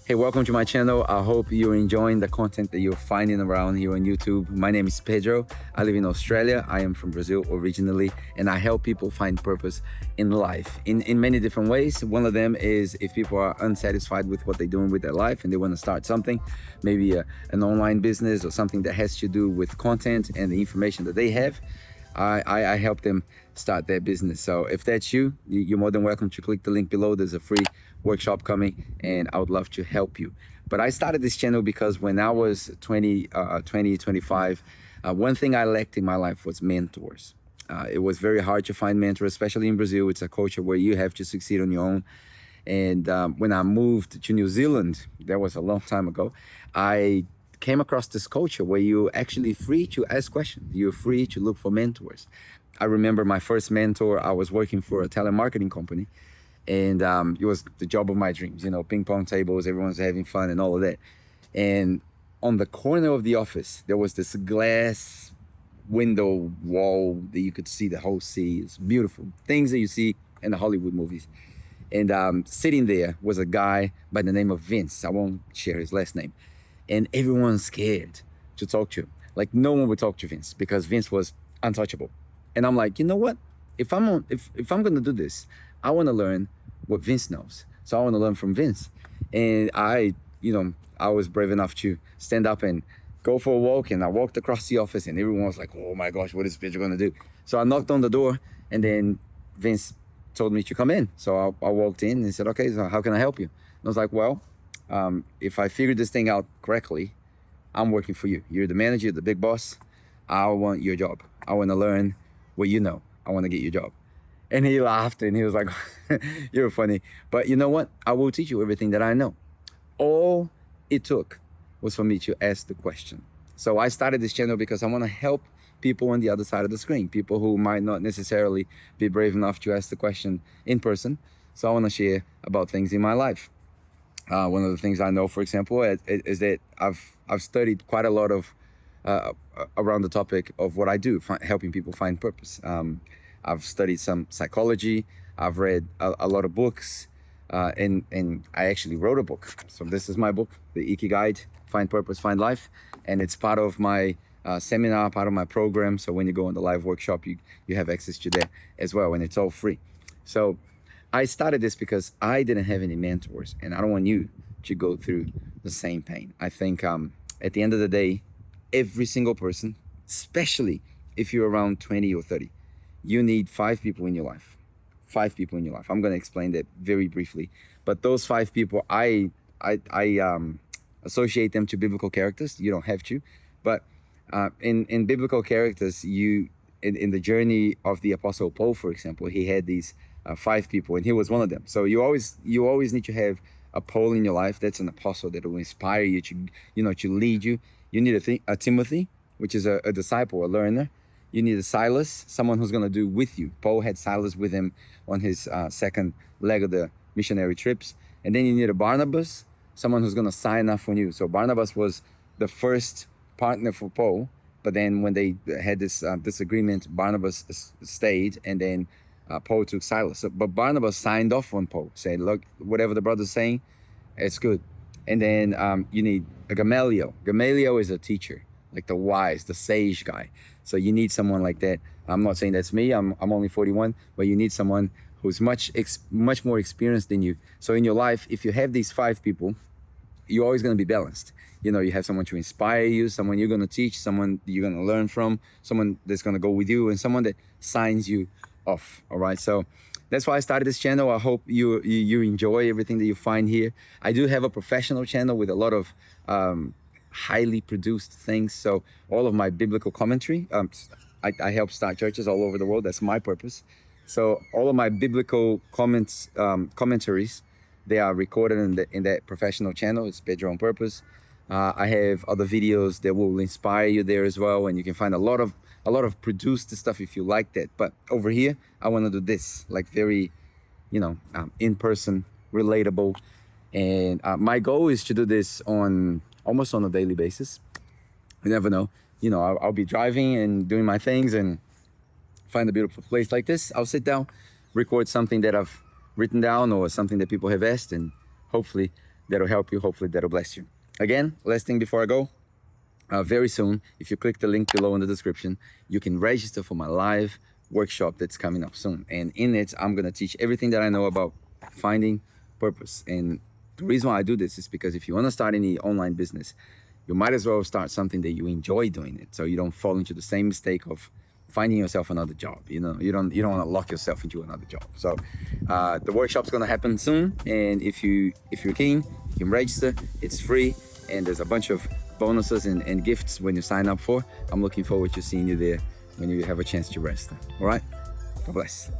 Hey, welcome to my channel. I hope you're enjoying the content that you're finding around here on YouTube. My name is Pedro. I live in Australia. I am from Brazil originally, and I help people find purpose in life in many different ways. One of them is if people are unsatisfied with what they're doing with their life and they want to start something, maybe an online business or something that has to do with content and the information that they have. I help them start their business. So if that's you're more than welcome to click the link below. There's a free workshop coming and I would love to help you. But I started this channel because when I was 25, one thing I lacked in my life was mentors. It was very hard to find mentors, especially in Brazil. It's a culture where you have to succeed on your own. And when I moved to New Zealand, that was a long time ago, I came across this culture where you're actually free to ask questions. You're free to look for mentors. I remember my first mentor, I was working for a telemarketing company, and it was the job of my dreams, ping pong tables, everyone's having fun and all of that. And on the corner of the office, there was this glass window wall that you could see the whole sea. It's beautiful. Things that you see in the Hollywood movies. And sitting there was a guy by the name of Vince. I won't share his last name. And everyone's scared to talk to him. Like no one would talk to Vince because Vince was untouchable. And I'm like, you know what? If I'm gonna do this, I want to learn what Vince knows. So I want to learn from Vince. And I was brave enough to stand up and go for a walk. And I walked across the office, and everyone was like, "Oh my gosh, what is Pedro gonna do?" So I knocked on the door, and then Vince told me to come in. So I walked in and said, "Okay, so how can I help you?" And I was like, "Well, if I figured this thing out correctly, I'm working for you. You're the manager, the big boss. I want your job. I want to learn what you know. I want to get your job." And he laughed and he was like, "You're funny. But you know what? I will teach you everything that I know." All it took was for me to ask the question. So I started this channel because I want to help people on the other side of the screen, people who might not necessarily be brave enough to ask the question in person. So I want to share about things in my life. One of the things I know, for example, is that I've studied quite a lot of around the topic of what I do, helping people find purpose. I've studied some psychology. I've read a lot of books, and I actually wrote a book. So this is my book, the IKIGAI, Find Purpose, Find Life, and it's part of my seminar, part of my program. So when you go on the live workshop, you have access to that as well, and it's all free. So I started this because I didn't have any mentors, and I don't want you to go through the same pain. I think at the end of the day, every single person, especially if you're around 20 or 30, you need 5 people in your life. 5 people in your life. I'm going to explain that very briefly. But those 5 people, I associate them to biblical characters. You don't have to. But in biblical characters, in the journey of the Apostle Paul, for example, he had these 5 people, and he was one of them. So you always need to have a Paul in your life. That's an apostle that will inspire you to lead you. You need a Timothy, which is a disciple, a learner. You need a Silas, someone who's going to do with you. Paul had Silas with him on his second leg of the missionary trips. And then you need a Barnabas, someone who's going to sign off on you. So Barnabas was the first partner for Paul. But then when they had this disagreement, Barnabas stayed, and then Paul took Silas. But Barnabas signed off on Paul, said, "Look, whatever the brother's saying, it's good." And then you need a Gamaliel. Gamaliel is a teacher, like the wise, the sage guy. So you need someone like that. I'm not saying that's me. I'm only 41, but you need someone who's much more experienced than you. So in your life, if you have these 5 people, you're always going to be balanced. You have someone to inspire you, someone you're going to teach, someone you're going to learn from, someone that's going to go with you, and someone that signs you off. All right. So that's why I started this channel. I hope you enjoy everything that you find here. I do have a professional channel with a lot of highly produced things. So all of my biblical commentary, I help start churches all over the world. That's my purpose. So all of my biblical commentaries, they are recorded in that professional channel. It's Pedro on Purpose. I have other videos that will inspire you there as well, and you can find a lot of produced stuff if you like that. But over here, I want to do this, like very, in person, relatable, and my goal is to do this almost on a daily basis. You never know. I'll be driving and doing my things and find a beautiful place like this. I'll sit down, record something that I've written down or something that people have asked, and hopefully that'll help you. Hopefully that'll bless you. Again, last thing before I go, very soon, if you click the link below in the description, you can register for my live workshop that's coming up soon. And in it, I'm going to teach everything that I know about finding purpose. And the reason why I do this is because if you want to start any online business, you might as well start something that you enjoy doing it, so you don't fall into the same mistake of finding yourself another job. You know, you don't want to lock yourself into another job. So the workshop's going to happen soon, and if you're keen, you can register. It's free, and there's a bunch of bonuses and gifts when you sign up for. I'm looking forward to seeing you there when you have a chance to register. All right, God bless.